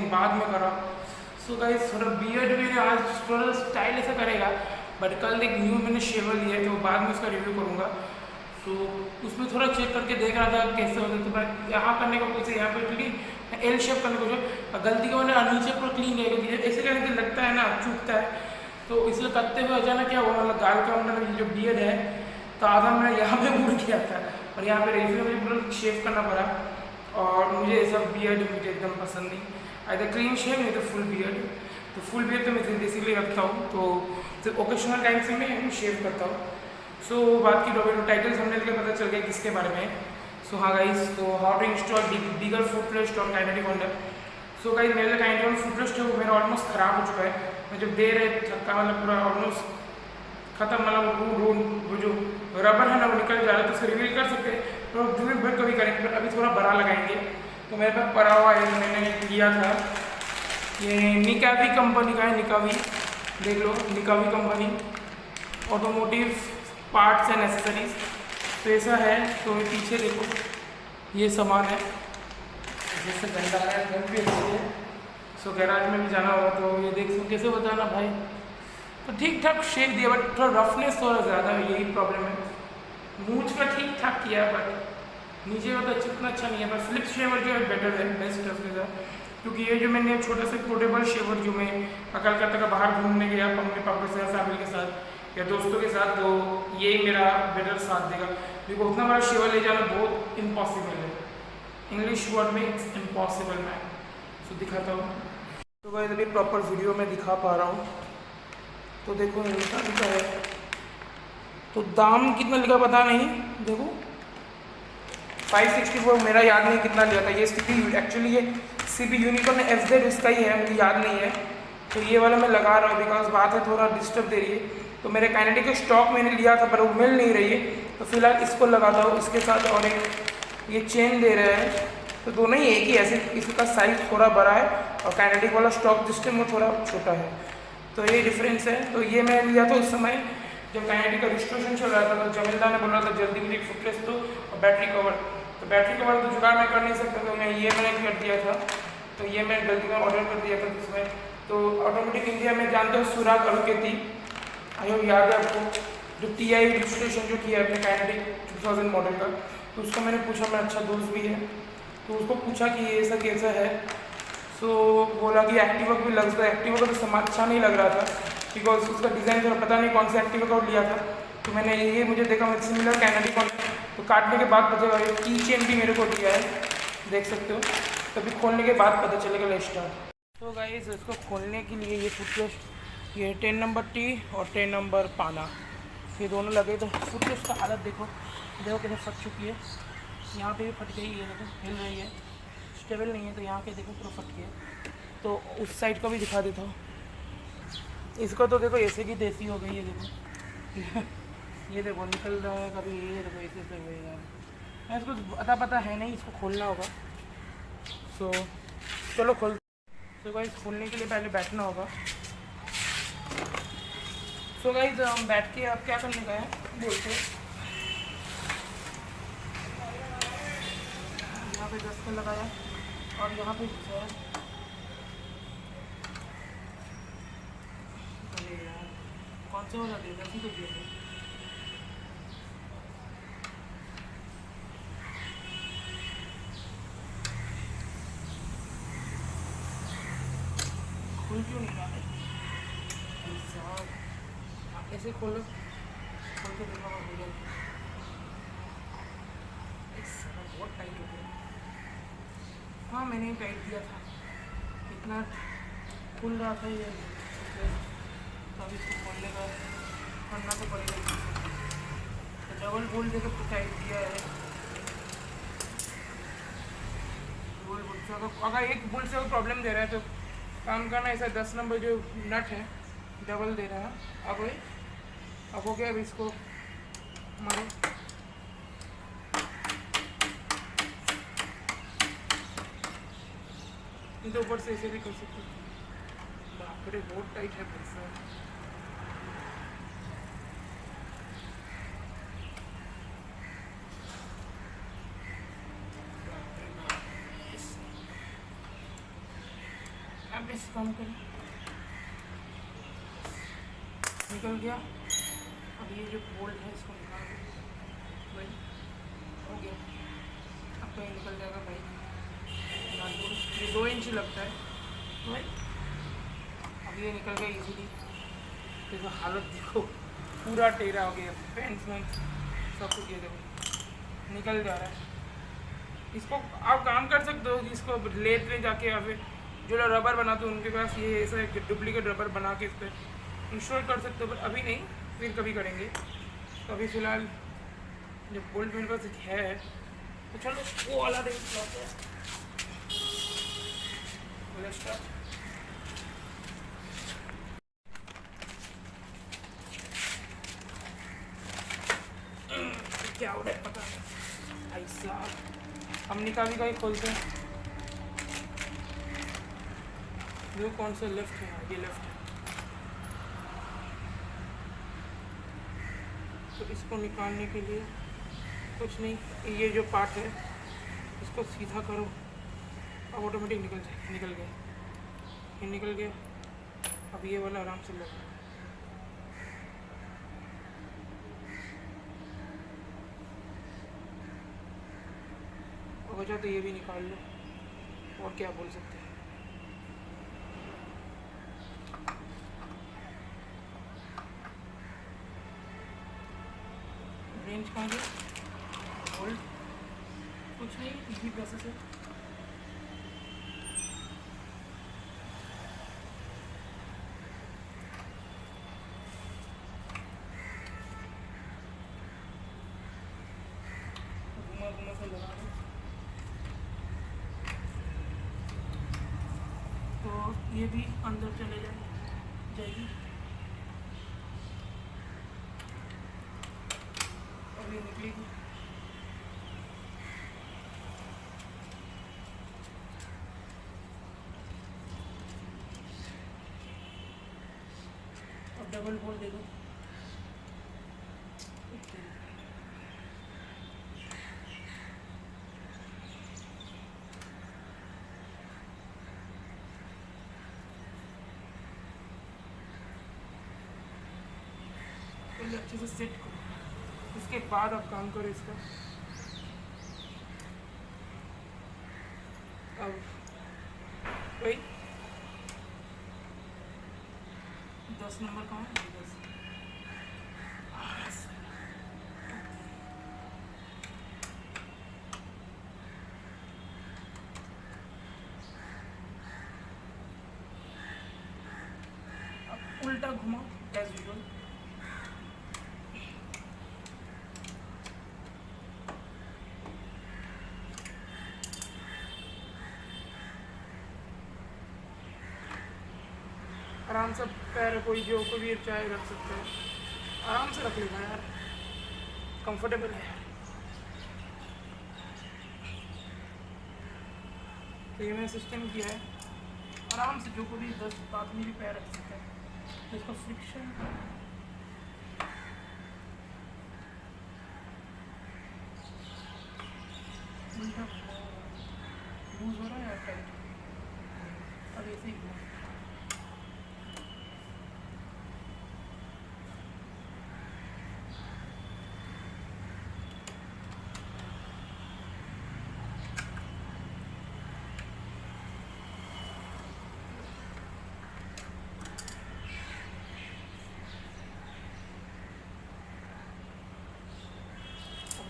दिन बाद में करा। सो गाइस थोड़ा बियर्ड मैंने आज थोड़ा स्टाइल ऐसा करेगा, बट कल एक न्यू मैंने शेवर लिया है तो बाद में उसका रिव्यू करूँगा। तो उसमें थोड़ा चेक करके देख रहा था कैसे होता है, तो मैं यहाँ करने का कोशिश यहाँ पर क्योंकि एल शेप करने को जो गलती का मैंने नीचे पूरा क्लीन किया क्योंकि ऐसे करने से लगता है ना चूकता है, तो इसलिए करते हुए अचानक क्या हुआ मतलब गाल का मतलब जो बियर्ड है तो आधा मैं यहाँ पे मुड़ गया था और यहाँ पे रेफी मुझे पूरा शेव करना पड़ा। और मुझे ऐसा बियर्ड मुझे एकदम पसंद नहीं, आइदर क्लीन शेव नहीं तो फुल बियर्ड। तो फुल बियर्ड तो मैं बेसिकली रखता हूँ, तो सिर्फ ओकेशनल टाइम से मैं शेव करता हूँ। सो बात की टाइटल हमने लेकर पता चल गया किसके बारे में। सो हाँ गाइस, तो how to install bigger footrest और काइनेटिक होल्डर। सो गाइस मेरा जो काइनेटिक फुटरेस्ट है वो मेरा ऑलमोस्ट ख़राब हो चुका है। मैं जब दे रहे थका मतलब पूरा ऑलमोस्ट खत्म, मतलब वो जो रबर है ना वो निकल जा रहा है, तो उसको रिवील कर सकते हैं तो फिर कभी करेंगे, पर अभी थोड़ा बड़ा लगाएंगे। तो मेरे पास पड़ा हुआ है, मैंने लिया था, ये निकावी कंपनी का है, निकावी देख लो, निकावी company automotive parts and accessories. तो ऐसा है, तो पीछे देखो ये सामान है, जैसे गंदा है, घर भी अच्छी है। सो गैराज में भी जाना होगा तो ये देख सो कैसे बताना भाई, तो ठीक ठाक शेप दिया बट थोड़ा रफनेस थोड़ा ज़्यादा है, यही प्रॉब्लम है। मूंछ का ठीक ठाक किया बट नीचे का तो इतना अच्छा नहीं है, पर फ्लिप शेवर जो है बेटर है, बेस्ट है उसके साथ। क्योंकि ये जो मैंने छोटा सा पोर्टेबल शेवर जो मैं कलकत्ता का बाहर घूमने गया अपने पापा से फैमिली के साथ या दोस्तों के साथ, तो ये मेरा बेटर साथ देगा। क्योंकि उतना बड़ा शेवर ले जाना बहुत इम्पॉसिबल है, इंग्लिश वर्ड में इट्स इम्पॉसिबल मैं। तो दिखाता हूँ, तो गाइस अभी प्रॉपर वीडियो में दिखा पा रहा हूँ। तो देखो इनका लिखा है, तो दाम कितना लिखा पता नहीं, देखो 564, मेरा याद नहीं कितना लिया था। ये एक्चुअली ये CP यूनिकॉर्न FZ उसका ही है, मुझे याद नहीं है। तो ये वाला मैं लगा रहा हूँ बिकॉज बात है थोड़ा डिस्टर्ब दे रही है। तो मेरे काइनेटिक का स्टॉक मैंने लिया था पर वो मिल नहीं रही है, तो फिलहाल इसको लगाता हूँ। इसके साथ और एक ये चेन दे रहे हैं, तो दोनों ही एक ही ऐसे, इसका साइज़ थोड़ा बड़ा है और काइनेटिक वाला स्टॉक जिस टाइम वो थोड़ा छोटा है, तो ये डिफरेंस है। तो ये मैं लिया था उस समय जब काइनेटिक का रजिस्ट्रेशन चल रहा था, तो जमीलदार ने बोला था जल्दी मुझे फुटरेस्ट दो और बैटरी कवर। तो बैटरी कवर तो जुगाड़ मैं कर नहीं सकता, तो मैं ये मैंने कर दिया था। तो ये मैं गलती में ऑर्डर कर दिया था उसमें। तो ऑटोमेटिक इंडिया में जानते हो सुराग अरुकेती, आई होप याद है आपको, जो TI रजिस्ट्रेशन जो किया है अपने काइनेटिक 2000 मॉडल का। तो उसको मैंने पूछा, मैं अच्छा दोस्त भी है, तो उसको पूछा कि ये ऐसा कैसा है। सो बोला कि एक्टिवा भी लगता है, एक्टिवा का तो सामान अच्छा नहीं लग रहा था बिकॉज उसका डिज़ाइन थोड़ा पता नहीं कौन सा एक्टिवा का लिया था। तो मैंने ये मुझे देखा मैं सिमिलर काइनेटिक, तो काटने के बाद पता चला की चेन भी मेरे को दिया है, देख सकते हो। तभी खोलने के बाद पता चलेगा स्टार्ट। तो गाइस इसको खोलने के लिए ये फुटरेस्ट, ये 10 नंबर T और 10 नंबर पाना, ये दोनों लगे। तो फुटरेस्ट का हालत देखो, देखो कैसे फट चुकी है, यहाँ पे भी फट गई है, देखो हिल रही है, स्टेबल नहीं है। तो यहाँ पे देखो पूरा फट गया। तो उस साइड का भी दिखा देता हूँ, इसको तो देखो ऐसे की तैसी हो गई है, देखो ये देखो निकल रहा है कभी, ये देखो ऐसे से होएगा। मैं इसको पता है नहीं, इसको खोलना होगा। सो चलो खोल। तो गाइस खोलने के लिए पहले बैठना होगा। सो गाइस हम बैठ के अब क्या करने का है बोलते, यहाँ पे दस्ता लगाया और यहाँ पे घुसाया। अरे यार कौन सा वाला देगा, तो दिया खुल क्यों नहीं रहा है, ऐसे खोलो, खोल के देखो भैया, बहुत टाइट हो गया। हाँ मैंने ही टाइट दिया था, इतना खुल रहा था ये, तो अब इसको खोलने का करना तो पड़ेगा। तो डबल बोल देकर तो टाइट दिया है, बोल से अगर एक बोल से प्रॉब्लम दे रहा है तो काम करना ऐसा 10 नंबर जो नट है डबल दे रहा है। अब हो गया, अब इसको मारो। तो ऊपर से ऐसे भी कर सकते हो, बाप रे बहुत टाइट है पैसा। फ्रेंड्स काम करें, निकल गया। अब ये जो बोल्ट है इसको निकाल दो भाई, हो गया। अब तो ये निकल जाएगा भाई, ये 2 इंच लगता है भाई। अब ये निकल गया इजीली। देखो हालत देखो, पूरा टेढ़ा हो गया, पेंट्स में सब कुछ ये देखो निकल जा रहा है। इसको आप काम कर सकते हो कि इसको लेथ में जाके या फिर जो लोग रबर बनाते हो उनके पास ये ऐसा एक डुप्लीकेट रबर बना के इस पर इंस्टॉल कर सकते हो, पर अभी नहीं, फिर कभी करेंगे। तो अभी फ़िलहाल जब बोल्ट मेरे पास है तो चलो वो वाला देख लेते हैं। क्या हो रहा है पता नहीं ऐसा। हम निकाल भी खोलते हैं, जो कौन सा लेफ्ट है, ये लेफ्ट है। तो इसको निकालने के लिए कुछ नहीं, ये जो पार्ट है इसको सीधा करो, अब ऑटोमेटिक निकल जाए। निकल गया, ये निकल गया। अब ये वाला आराम से लगा, वजह तो ये भी निकाल लो, और क्या बोल सकते हैं। रेंज कहाँ गया, होल्ड कुछ नहीं, इजी प्रोसेस है। घुमा घुमा से लगा दो तो ये भी अंदर चले जाएगी। अब ये निकलेगी। अब डबल बोल दे दो, पहले अच्छे से सेट करो, इसके बाद आप काम करो इसका। अब वही 10 नंबर कहाँ है, 10। अब उल्टा घुमाओ एज यूजुअल, आराम से पैर कोई जो को भी चाहे रख सकते हैं, आराम से रख लेना यार, कंफर्टेबल है। तो ये मैंने सिस्टम किया है, आराम से जो को भी 10 आदमी भी पैर रख सकता है। तो इसका फ्रिक्शन लूज हो रहा है या टाइट, अब ऐसे ही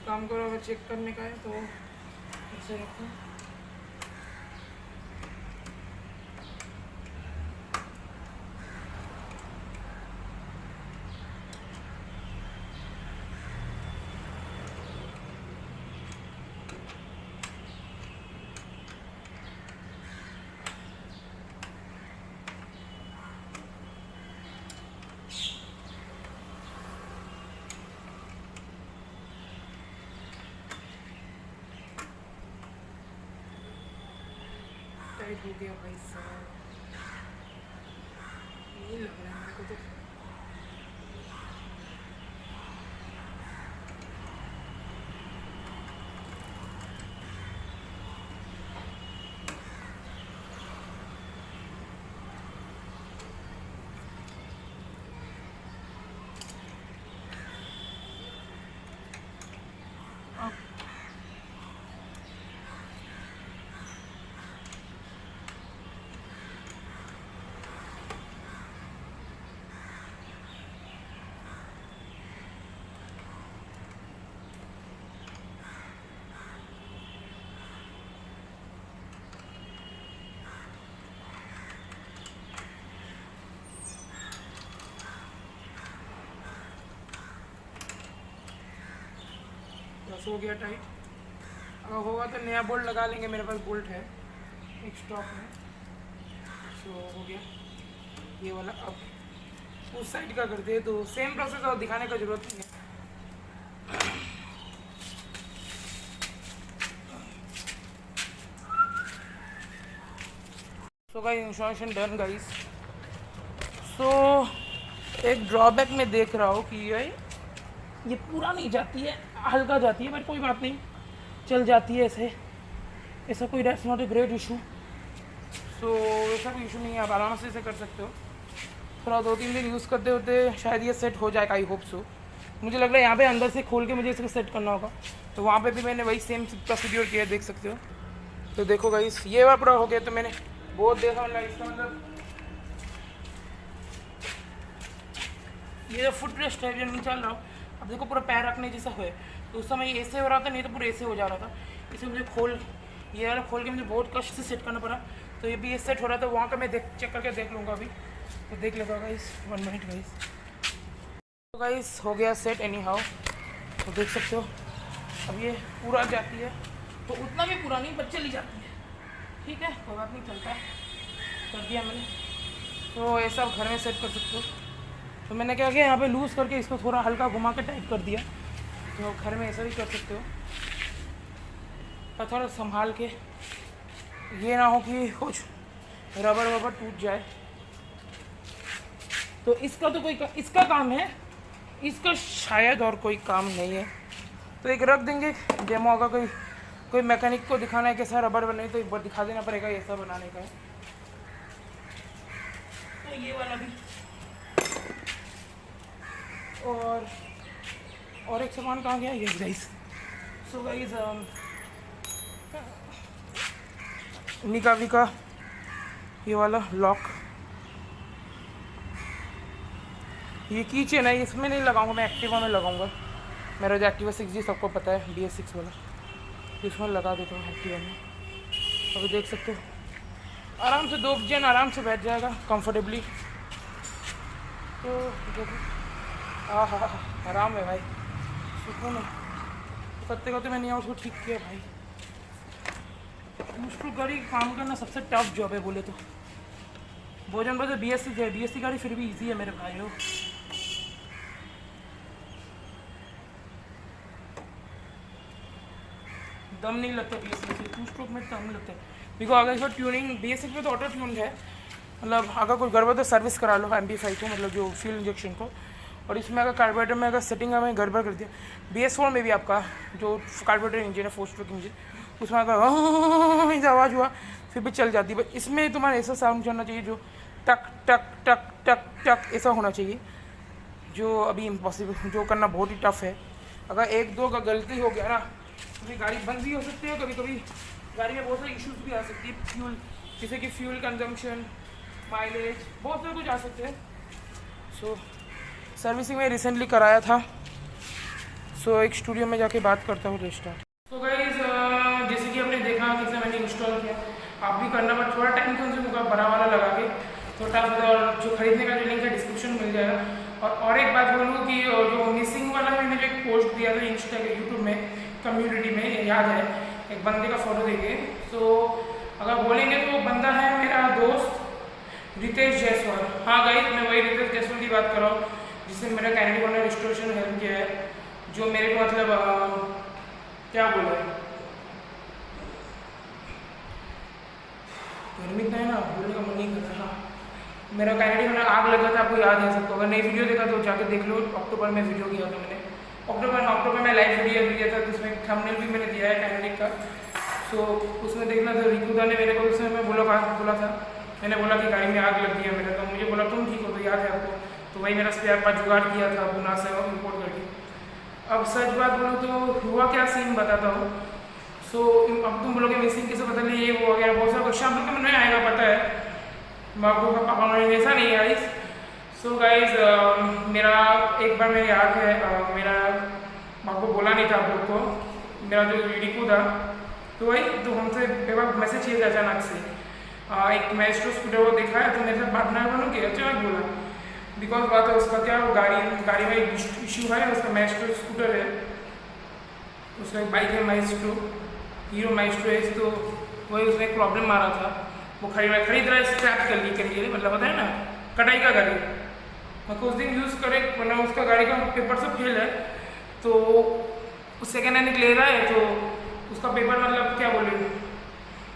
काम करो। अगर चेक करने का है तो ऐसे रखो, टाइट हो गया भाई साहब, ये लग रहा है मेरे को तो। बस हो गया टाइट। अगर होगा तो नया बोल्ट लगा लेंगे, मेरे पास बोल्ट है एक स्टॉक में। सो हो गया ये वाला। अब उस साइड का करते हैं, तो सेम प्रोसेस और दिखाने का ज़रूरत नहीं है। So guys installation done guys. So एक ड्रॉबैक में देख रहा हूँ कि ये पूरा नहीं जाती है, हल्का जाती है, बट कोई बात नहीं, चल जाती है ऐसे। ऐसा कोई that's not a great issue. So ऐसा कोई इशू नहीं है, आप आराम से इसे कर सकते हो। थोड़ा 2-3 दिन यूज़ करते होते शायद ये सेट हो जाएगा, आई होप सो। मुझे लग रहा है यहाँ पे अंदर से खोल के मुझे इसको सेट करना होगा, तो वहाँ पे भी मैंने वही सेम प्रोसीड्योर किया, देख सकते हो। तो देखो गाइस ये वाला पूरा हो गया, तो मैंने बहुत देखा इसका मतलब ये जो फुट रेस्ट है जो नहीं चल रहा हूँ, अब देखो पूरा पैर रखने जैसा है। तो उस समय ऐसे हो रहा था, नहीं तो पूरा ऐसे हो जा रहा था। इसे मुझे ये वाला खोल के मुझे बहुत कष्ट से सेट करना पड़ा। तो ये भी ये सेट हो रहा था, वहाँ का मैं चेक करके देख लूँगा अभी। तो देख लेगा गाइस, 1 मिनट गाइस। तो गाइस हो गया सेट एनी हाउ, तो देख सकते हो। अब ये पूरा जाती है, तो उतना भी पूरा नहीं बट चली जाती है, ठीक है, कोई बात नहीं, चलता है। कर दिया मैंने, तो ऐसा घर में सेट कर सकते हो। तो मैंने क्या किया, यहाँ पे लूज़ करके इसको थोड़ा हल्का घुमा के टाइट कर दिया। तो घर में ऐसा भी कर सकते हो, पर थोड़ा संभाल के, ये ना हो कि कुछ रबर वबर टूट जाए। तो इसका तो इसका काम है, इसका शायद और कोई काम नहीं है। तो एक रख देंगे, डेमो होगा, कोई मैकेनिक को दिखाना है कैसा रबर बने, तो एक बार दिखा देना पड़ेगा ऐसा बनाने का है। तो ये वाला भी, और एक सामान कहाँ गया, ये गाइस। सो गाइस निकावी का ये वाला लॉक, ये की चेन है, इसमें नहीं लगाऊंगा, मैं एक्टिवा में लगाऊंगा। मेरा जो एक्टिवा 6G सबको पता है, BS6 वाला, इसमें लगा देता हूँ एक्टिवा में। अभी देख सकते हो आराम से 2 जन आराम से बैठ जाएगा कंफर्टेबली। तो देखो आराम है भाई, सुकून है। करते करते मैंने यहाँ उसको ठीक किया भाई। मुश्किल गाड़ी काम करना सबसे टफ जॉब है बोले तो। भोजन बोले BS6 है, BS6 गाड़ी फिर भी इजी है मेरे भाइयों। दम नहीं लगता BS6 से, 2 स्ट्रोक में दम लगता है। बिकॉज अगर इसका ट्यूनिंग BS6 में तो ऑटो ट्यून्ड है, मतलब अगर कोई गड़बड़ तो सर्विस करा लो MP5 को, मतलब जो फ्यूल इंजेक्शन को। और इसमें अगर कार्बोरेटर में अगर सेटिंग में गड़बड़ कर दिया, BS4 में भी आपका जो कार्बोरेटर इंजन है 4 स्ट्रोक इंजन, उसमें अगर आवाज़ हुआ फिर भी चल जाती है। बट इसमें तुम्हारा ऐसा साउंड चलना चाहिए जो टक टक टक टक टक ऐसा होना चाहिए, जो अभी इम्पॉसिबल, जो करना बहुत ही टफ है। अगर 1-2 का गलती हो गया ना, कभी गाड़ी बंद भी हो सकती है, कभी कभी गाड़ी में बहुत सारे इश्यूज भी आ सकती है, फ्यूल, जैसे कि फ्यूल कंजम्पशन, माइलेज, बहुत सारे कुछ आ सकते हैं। सो सर्विसिंग में रिसेंटली कराया था, सो एक स्टूडियो में जाके बात करता हूँ रिस्टार्ट। तो गाइस जैसे कि आपने देखा कैसे मैंने इंस्टॉल किया, आप भी करना, बट थोड़ा टाइम कंज्यूम होगा बड़ा वाला लगा के, छोटा, और जो खरीदने का जो लिंक है डिस्क्रिप्शन में मिल जाएगा। और एक बात बोलूँ कि जो मिसिंग वाला मैंने जो एक पोस्ट दिया था इंस्टा के यूट्यूब में कम्युनिटी में, याद है, एक बंदे का फोटो देके, तो अगर बोलेंगे तो वो बंदा है मेरा दोस्त रितेश जायसवाल। हाँ गाइस, मैं वही रितेश जायसवाल की बात कर रहा हूँ, जिसने मेरा कैनेडी कॉर्नर रिस्टोरेशन हेल्प किया है, जो मेरे को मतलब क्या बोला है, गर्मी का है ना, बोलने का मन नहीं कर रहा। मेरा कैनेडी कॉर्नर आग लगा था, आपको याद है सबको, अगर नई वीडियो देखा तो जाके देख लो। अक्टूबर में वीडियो किया था मैंने, अक्टूबर में लाइव वीडियो दिया था, तो उसमें थंबनेल भी मैंने दिया है कैनेडी का। सो उसमें देखना था, रिकुदा ने मेरे को उसमें मैं बोला था, मैंने बोला कि गाड़ी में आग लग गई है मेरे, तो मुझे बोला तुम ठीक हो, तो याद है आपको, तो वही मेरा स्पेयर पार्ट जुगाड़ किया था पुणे से इम्पोर्ट करके। अब सच बात बोलूँ तो हुआ क्या सीन बताता हूँ। सो अब तुम बोलोगे मिसिंग कैसे बदल ये वो वगैरह बहुत सारा क्वेश्चन आप लोग को नहीं आएगा, पता है, मैं आपको पापा मैंने ऐसा नहीं है। सो गाइज मेरा एक बार मेरे याद है, मेरा आपको बोला नहीं था आप लोग को, मेरा जो रिकू था, तो वही तो हमसे एक बार मैसेज किया था अचानक से, एक मैस्ट्रो स्कूटर वो देखा है, तो मेरे साथ पार्टनर बनूँ कि अचानक बोला, बिकॉज बात है उसका क्या, वो गाड़ी में एक इशू है, उसका मैस्ट्रो स्कूटर है, उसका एक बाइक है माइस्ट्रो, हीरो माइस्ट्रो एस, तो वही उसमें एक प्रॉब्लम आ रहा था। वो खरीद रहा है, स्क्रैप कर ली करिए, मतलब होता है ना कटाई का गाड़ी। मैं कुछ दिन यूज़ करे, मतलब उसका गाड़ी का पेपर सब फेल है, तो सेकेंड हैंड ले रहा है, तो उसका पेपर मतलब क्या बोले,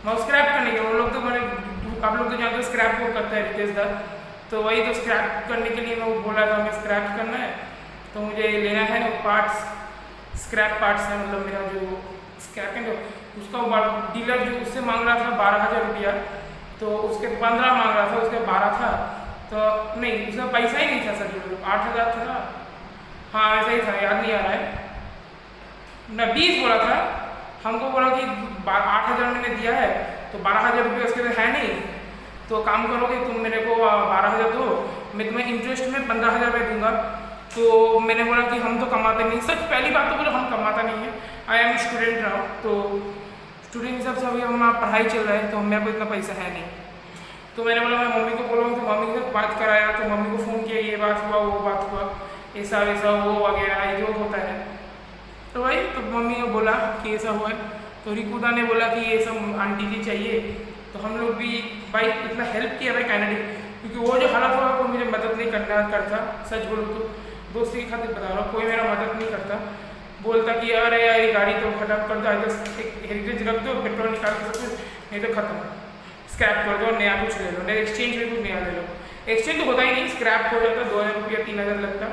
मैं स्क्रैप करने के वो लोग तो मैंने, आप लोग तो जानते हो स्क्रैप वो करता है रितेश दा, तो वही तो स्क्रैप करने के लिए मैं वो बोला था हमें स्क्रैप करना है, तो मुझे लेना है पार्ट्स, स्क्रैप पार्ट्स है, मतलब मेरा जो स्क्रैप है उसका डीलर जो उससे मांग रहा था 12,000 रुपया, तो उसके 15 मांग रहा था, उसके 12 था, तो नहीं उसका पैसा ही नहीं था सर, 8,000 था, हाँ ऐसा ही था, याद नहीं आ रहा है ना, 20 बोला था, हमको बोला कि 8,000 मैंने दिया है, तो 12,000 रुपये उसके है नहीं, तो काम करोगे तुम मेरे को 12,000 दो, मैं तुम्हें इंटरेस्ट में 15,000 रुपये दूंगा। तो मैंने बोला कि हम तो कमाते नहीं, सच पहली बात तो बोला हम कमाता नहीं है, आई एम स्टूडेंट रहा, तो स्टूडेंट हिसाब से अभी हम पढ़ाई चल रहा है, तो मेरे को इतना पैसा है नहीं। तो मैंने बोला मैं मम्मी को बोलूँगा, तो मम्मी के साथ बात कराया, तो मम्मी को फ़ोन किया, ये बात हुआ वो बात हुआ, ऐसा वैसा वो वगैरह जो होता है, तो भाई तो मम्मी ने बोला कि ऐसा हुआ है, तो रिकुदा ने बोला कि ये सब आंटी जी चाहिए, तो हम लोग भी भाई इतना हेल्प किया भाई काइनेटिक, क्योंकि वो जो हालत हुआ वो मुझे मदद नहीं करता, सच बोलो तो दोस्ती की खातिर बता रहा हूँ, कोई मेरा मदद नहीं करता, बोलता कि अरे यार ये गाड़ी तो खत्म कर दो, इधर एक हेरिटेज रख दो, पेट्रोल निकाल के सब कुछ, नहीं तो खत्म, स्क्रैप कर दो, नया कुछ ले लो, नहीं एक्सचेंज में कुछ नया ले लो, एक्सचेंज तो होता ही नहीं, स्क्रैप हो जाता, 2,000 रुपया 3,000 लगता,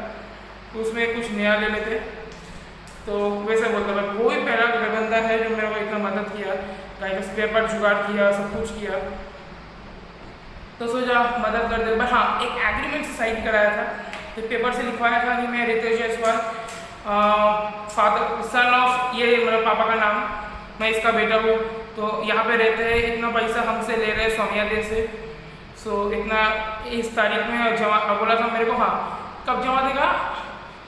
तो उसमें कुछ नया ले लेते, तो वैसे बोलता था कोई पहला बंदा है जो मेरे को इतना मदद किया, गाड़ी का स्पेयर पार्ट जुगाड़ किया, सब कुछ किया, तो सोचा मदद कर दे। बट हाँ एक एग्रीमेंट से साइन कराया था, तो पेपर से लिखवाया था कि मैं Ritesh Jaiswal father son of ये मतलब पापा का नाम, मैं इसका बेटा हूँ, तो यहाँ पे रहते हैं, इतना पैसा हमसे ले रहे हैं सोनिया दे से, सो इतना इस तारीख में जमा बोला था मेरे को, हाँ कब जमा देगा,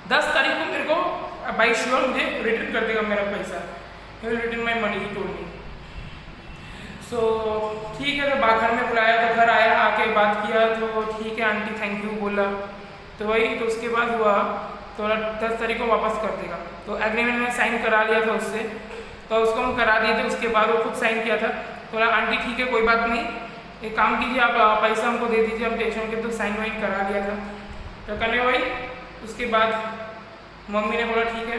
10 तारीख को मेरे को बाई श्योर मुझे रिटर्न कर देगा मेरा पैसा, he will return my money, he told me. So ठीक है, तो घर में बुलाया, तो घर आया, आके बात किया, तो ठीक है आंटी थैंक यू बोला, तो वही तो उसके बाद हुआ, तो 10 तारीख को वापस कर देगा, तो एग्रीमेंट में साइन करा लिया था उससे, तो उसको हम करा दिए थे, उसके बाद वो खुद साइन किया था, तो बोला आंटी ठीक है कोई बात नहीं, एक काम कीजिए आप पैसा हमको दे दीजिए, हम टेंशन के, तो साइन वाइन करा दिया था, तो करने वही। उसके बाद मम्मी ने बोला ठीक है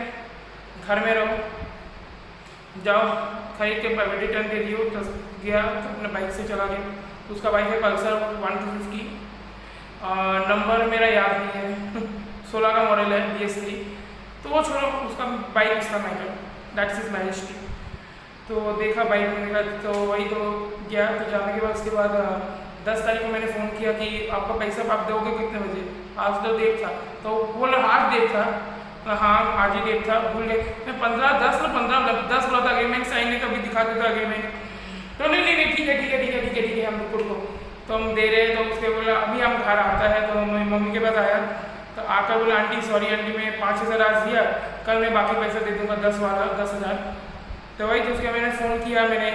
घर में रहो, जाओ खरीद के प्राइवेट रिटर्न दे दियो, तो गया तो अपने बाइक से चला गया, उसका बाइक है पल्सर 150, नंबर मेरा याद नहीं है 16 का मॉडल है BS3, तो वो छोड़ो, उसका बाइक उसका मैटर, दैट्स इज मैजेस्टी, तो देखा बाइक में देखा, तो वही तो गया, तो जाने के बाद उसके बाद 10 तारीख को मैंने फ़ोन किया कि आपका पैसा आप दोगे कितने बजे, आज तो डेट था, तो बोला आज डेट था, हाँ आज ही डेट था, भूल गए, मैं 10 बोला था अग्रीमेंट साइन नहीं, कभी दिखा देता अग्रीमेंट, तो नहीं ठीक है हम लोग को, तो हम दे रहे हैं, तो उसके बोला अभी हम घर आता है, तो मैं मम्मी के पास आया, तो आकर बोला आंटी सॉरी आंटी मैं 5,000 आज दिया, कल मैं बाकी पैसा दे दूँगा 10,000, तो वही तो उसके मैंने फ़ोन किया, मैंने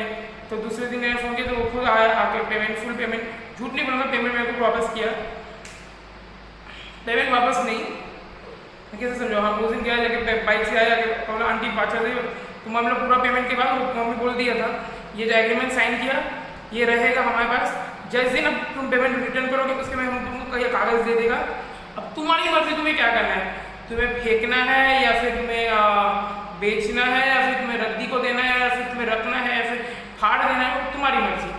तो दूसरे दिन मैंने फ़ोन किया, तो वो खुद आया, आके पेमेंट फुल पेमेंट, झूठ नहीं बोलूँगा, पेमेंट मेरे को वापस किया, पेमेंट वापस नहीं, कैसे समझो, हम उस दिन क्या जाके बाइक से आया, बोला आंटी 5,000, तो मम्मी लोग पूरा पेमेंट के बाद मम्मी बोल दिया था ये जो एग्रीमेंट साइन किया ये रहेगा हमारे पास, जिस दिन अब तुम पेमेंट रिटर्न करोगे उसके में हम तुमको कहीं कागज़ दे देगा, अब तुम्हारी मर्जी तुम्हें क्या करना है, तुम्हें फेंकना है या फिर तुम्हें बेचना है या फिर तुम्हें रद्दी को देना है या फिर तुम्हें रखना है या फिर फाड़ देना है, तुम्हारी मर्जी,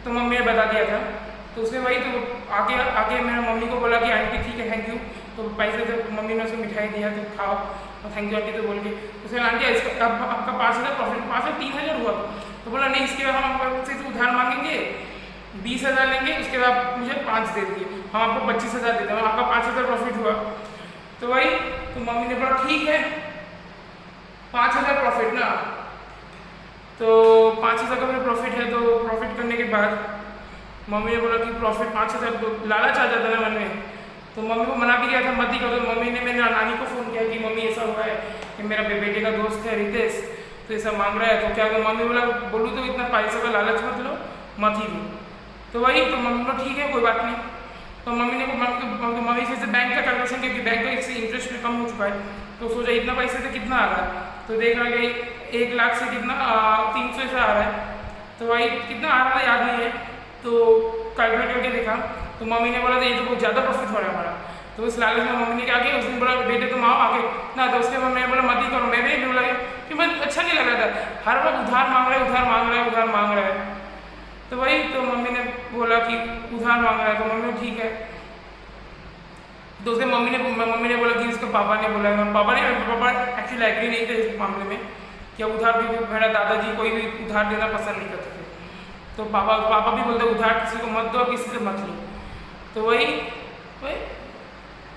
तो मम्मी ने बता दिया था, तो उसके वही तो आगे मैंने मम्मी को बोला कि आंटी ठीक है थैंक यू, तो पैसे तो मम्मी ने उसे मिठाई दिया तो खाओ और थैंक यू आंटी तो बोल के, उसने आंटी इसका अब आपका 5,000 प्रॉफिट, 5,000 3,000 हुआ, तो बोला नहीं इसके बाद हम आपसे उधार मांगेंगे 20,000 लेंगे, उसके बाद मुझे 5 दे दिए, हम आपको 25,000 देते हैं, आपका 5,000 प्रॉफिट हुआ, तो वही तो मम्मी ने बोला ठीक है 5,000 प्रॉफिट ना, तो 5,000 का मेरा प्रॉफिट है, तो प्रॉफिट करने के बाद मम्मी ने बोला कि प्रॉफिट 5,000 तो लालच आ जाता ना मन में, तो मम्मी को मना भी किया था मत ही करो, तो मम्मी ने मेरे नानी को फ़ोन किया कि मम्मी ऐसा हुआ है कि मेरा बेटे का दोस्त है रितेश, तो ऐसा मांग रहा है, तो क्या करूँ, मम्मी बोला बोलूँ तो इतना पैसे का लालच मत लो, मत ही लो, तो वही तो मम्मी बोला ठीक है कोई बात नहीं, तो मम्मी से बैंक का कैलकुलेशन, क्योंकि बैंक का इससे इंटरेस्ट में कम हो चुका है, तो सोचा इतना पैसे से कितना आ रहा है, तो देख रहा कि 1 लाख से कितना 300 से आ रहा है, तो भाई कितना आ रहा था याद नहीं है, तो कैलकुलेट करके देखा तो मम्मी ने बोला था ये तो बहुत ज़्यादा प्रॉफिट हो रहा है हमारा। तो उस लालच में मम्मी ने क्या किया, उसने बोला बेटे तुम आओ आगे ना, तो उसके बाद मैंने बोला मत ही करो, मैं भी बोला कि मैं अच्छा नहीं लग रहा था, हर वक्त उधार मांग रहा है उधार मांग रहा है उधार मांग रहा है। तो वही तो मम्मी ने बोला कि उधार मांग रहा है, तो मम्मी ने ठीक है। तो उसके मम्मी ने बोला कि उसके पापा ने बोला, पापा एक्चुअली एग्री नहीं थे इस मामले में कि उधार भी, मेरा दादाजी कोई भी उधार देना पसंद नहीं करते थे, तो पापा भी बोलते उधार किसी को मत दो किसी से मत लो। तो वही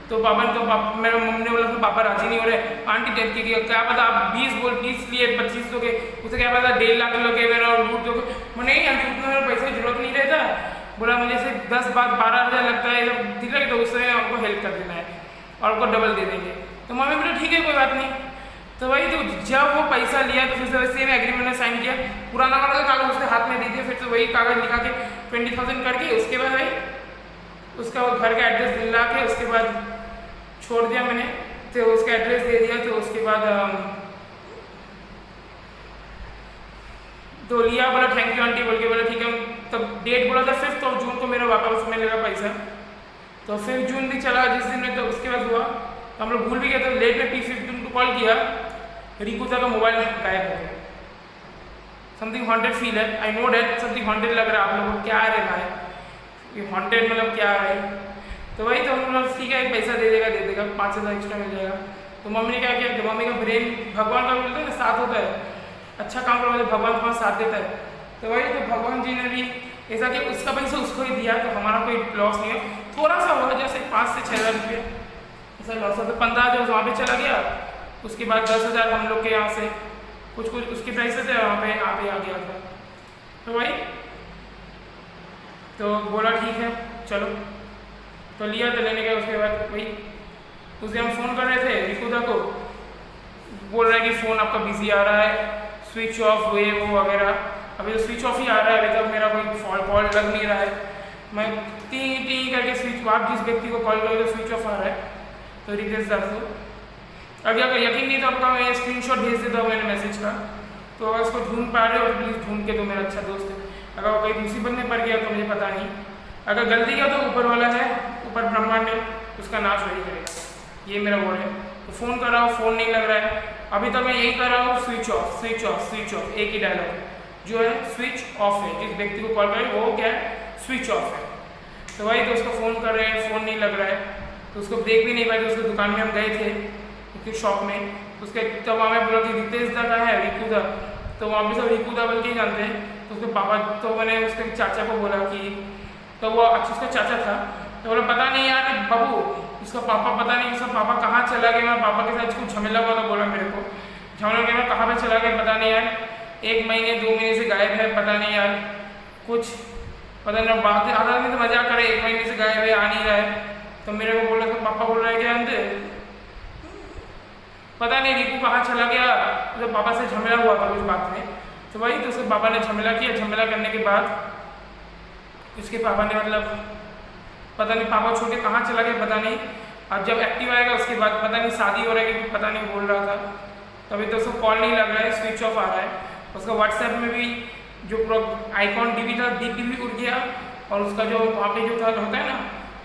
तो मेरे मम्मी ने बोला कि पापा राजी नहीं हो रहे, आंटी टेंथ की क्या पता आप 20 लिए 25 लोगे, उसे क्या पता 1.5 लाख लोगे मेरा और लूट दोगे। मैंने नहीं आंटी उतना मेरा पैसे की जरूरत नहीं रहता, बोला मुझे सिर्फ 10 12 हज़ार लगता है जब ठीक है, तो उससे आपको हेल्प कर देना है और आपको डबल दे देंगे। तो मम्मी बोला ठीक है कोई बात नहीं। तो वही तो जब वो पैसा लिया तो फिर से सेम एग्रीमेंट में साइन किया, पुराना वाला कागज उसके हाथ में दे दिया, फिर से वही कागज लिखा के 20,000 करके उसके बाद भाई उसका वो घर का एड्रेस दिला के उसके बाद छोड़ दिया मैंने, तो उसका एड्रेस दे दिया। तो उसके बाद तो लिया, बोला थैंक यू आंटी बोल के, बोला ठीक है। तब डेट बोला था 5 जून को मेरा वापस मिलेगा पैसा, तो 5 जून भी चला जिस दिन में, तो उसके बाद हुआ तो हम लोग भूल भी गए। तो लेट में 5 जून को कॉल किया, रिकुता का मोबाइल गायब हो गया। समथिंग हॉन्टेड फील है, I know that something haunted लग रहा है आप लोगों को, क्या है भाई ये हॉन्टेड मतलब क्या है। तो वही तो हम लोग ठीक है पैसा दे देगा 5,000 एक्स्ट्रा मिल जाएगा। तो मम्मी ने क्या किया, तो मम्मी का ब्रेन भगवान का बोलते हैं ना साथ होता है, अच्छा काम करो तो भगवान तुम्हारा साथ देता है। तो वही तो भगवान जी ने भी ऐसा कि उसका पैसा उसको ही दिया, तो हमारा कोई लॉस नहीं है, थोड़ा सा हुआ जैसे 5 से 6 हज़ार रुपये ऐसा लॉस हो। तो 15,000 वहाँ पे चला गया, उसके बाद 10,000 हम लोग के यहाँ से कुछ उसके पैसे थे वहाँ पे आ गया था। तो वही तो बोला ठीक है चलो, तो लिया, तो लेने गया। उसके बाद वही उस दिन हम फ़ोन कर रहे थे रिकुदा को, बोल रहा है कि फ़ोन आपका बिजी आ रहा है, स्विच ऑफ हुए वो वगैरह। अभी तो स्विच ऑफ ही आ रहा है, अभी तक मेरा कोई कॉल लग नहीं रहा है। मैं टी करके स्विच, आप जिस व्यक्ति को कॉल करोगे तो स्विच ऑफ आ रहा है, तो रिक्वेस्ट दो। अगर यकीन नहीं तो आपका मैं स्क्रीनशॉट भेज देता हूँ मैंने मैसेज का, तो अगर उसको ढूंढ पा रहे हो तो प्लीज़ ढूंढ के दो, मेरा अच्छा दोस्त है। अगर वो कहीं मुसीबत में पड़ गया तो मुझे पता नहीं, अगर गलती किया तो ऊपर वाला है, ऊपर ब्रह्मांड है, उसका नाश वही करेगा, ये मेरा वर्ड है। तो फ़ोन कर रहा हूँ, फ़ोन नहीं लग रहा है, अभी तक मैं यही कर रहा हूँ, switch off switch off switch off, एक ही डायलॉग जो है स्विच ऑफ है। जिस व्यक्ति को कॉल करें वो क्या है, स्विच ऑफ है। तो वही तो उसको फ़ोन कर रहे हैं, फ़ोन नहीं लग रहा है, तो उसको देख भी नहीं पाए। तो उसकी दुकान में हम गए थे, उसकी शॉप में, उसके तब वहाँ में बोला कि रितेश दा का है रिकुदा, तो वहाँ पे सब रिकुदा बोल के ही जानते हैं। तो उसके पापा, तो मैंने उसके चाचा को बोला कि, तो वो अच्छा उसका चाचा था, तो बोला पता नहीं यार बाबू उसका पापा, पता नहीं उसका पापा कहाँ चला गया, मेरे पापा के साथ कुछ झमेला हुआ था, बोला मेरे को झमेला गया, मैं कहाँ पे चला गया पता नहीं यार, 1 महीने 2 महीने से गायब है, पता नहीं यार कुछ पता नहीं, बात आधा आदमी तो मजाक करे 1 महीने से गायब है, आ नहीं रहा है। तो मेरे को बोला तो पापा बोल रहे हैं क्या अंदर पता नहीं रिकू कहाँ चला गया, तो पापा से झमेला हुआ था कुछ बात में। तो वही तो उसके पापा ने झमेला किया, झमेला करने के बाद उसके पापा ने मतलब पता नहीं पापा छोड़ के कहाँ चला गया पता नहीं, अब जब एक्टिव आएगा उसके बाद पता नहीं शादी हो रहा है कि पता नहीं बोल रहा था। तभी तो उसको कॉल नहीं लग रहा है, स्विच ऑफ आ रहा है। उसका व्हाट्सएप में भी जो आइकॉन डीपी था, डीपी भी उड़ गया, और उसका जो वहाँ पे जो था होता है ना,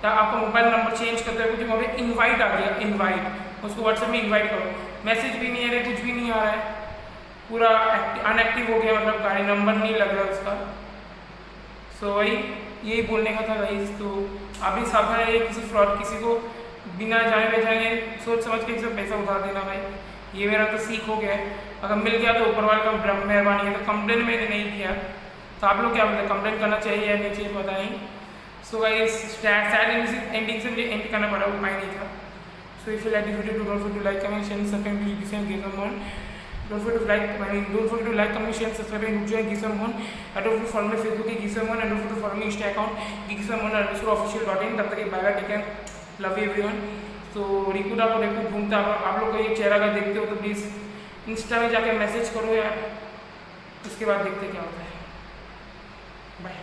तो आपका मोबाइल नंबर चेंज करते हुए कुछ वहाँ पे इन्वाइट आ गया, इन्वाइट, उसको व्हाट्सएप में इन्वाइट करो, मैसेज भी नहीं आ रहा है, कुछ भी नहीं आ रहा है, पूरा अनएक्टिव हो गया, मतलब गाड़ी नंबर नहीं लग रहा उसका। सो वही यही बोलने का था गाइस। तो आप भी सावधान रहिए, किसी फ्रॉड, किसी को बिना जाने पहचाने सोच समझ के किसी पैसा उधार देना भाई, ये मेरा तो सीख हो गया है। अगर मिल गया तो ऊपर वाले का मेहरबानी है। तो कंप्लेन मैंने नहीं किया, तो आप लोग क्या बोलते हैं, कंप्लेन करना चाहिए या नहीं चाहिए पता नहीं। सो गाइस सैड एंडिंग से मुझे एंड करना पड़ा, उपाय नहीं था। So if you like this video, don't forget to like, comment, share, subscribe to गिसम गिसम। Don't forget to like, comment, share, subscribe, and join Gisam Mon. And don't forget to follow my Facebook Gisam Mon, and don't forget to follow my Insta account gisam_official.in. तब तक bye bye, take care, love you everyone. तो रिकुदा को देखो घूमता, आप लोग को ये चेहरा का देखते हो तो प्लीज़ इंस्टा में जाके मैसेज करो यार, उसके बाद देखते क्या होता है। बाय।